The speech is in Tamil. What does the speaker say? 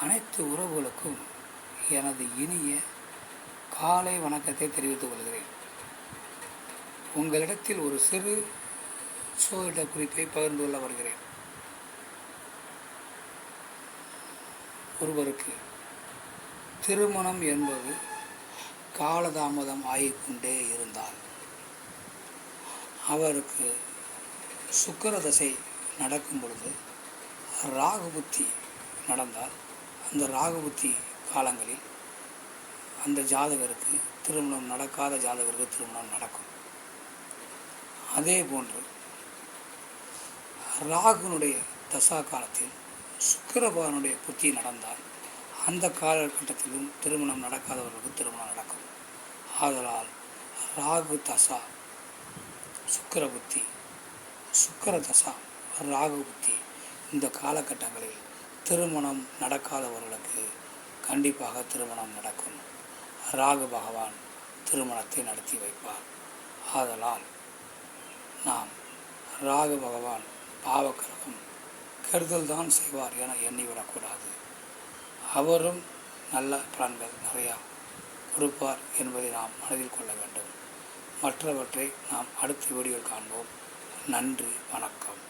அனைத்து உறவுகளுக்கும் எனது இனிய காலை வணக்கத்தை தெரிவித்துக் கொள்கிறேன். உங்களிடத்தில் ஒரு சிறு சோதிட குறிப்பை பகிர்ந்து கொள்ள வருகிறேன். ஒருவருக்கு திருமணம் என்பது காலதாமதம் ஆகிக்கொண்டே இருந்தால் அவருக்கு சுக்கிர தசை நடக்கும் பொழுது ராகு புத்தி நடந்தால் அந்த ராகு புத்தி காலங்களில் அந்த ஜாதகருக்கு திருமணம் நடக்காத ஜாதகருக்கு திருமணம் நடக்கும். அதே போன்று ராகுனுடைய தசா காலத்தில் சுக்கிரபகவானுடைய புத்தி நடந்தால் அந்த காலகட்டத்திலும் திருமணம் நடக்காதவர்களுக்கு திருமணம் நடக்கும். ஆதலால் ராகு தசா சுக்கிர புத்தி, சுக்கிர தசா ராகு புத்தி இந்த காலகட்டங்களில் திருமணம் நடக்காதவர்களுக்கு கண்டிப்பாக திருமணம் நடக்கும். ராகு பகவான் திருமணத்தை நடத்தி வைப்பார். ஆதலால் நாம் ராகு பகவான் பாவக்கிரகம் கெடுதல் தான் செய்வார் என எண்ணிவிடக்கூடாது. அவரும் நல்ல பலன்கள் நிறையா கொடுப்பார் என்பதை நாம் மனதில் கொள்ள வேண்டும். மற்றவற்றை நாம் அடுத்த வீடியோவில் காண்போம். நன்றி, வணக்கம்.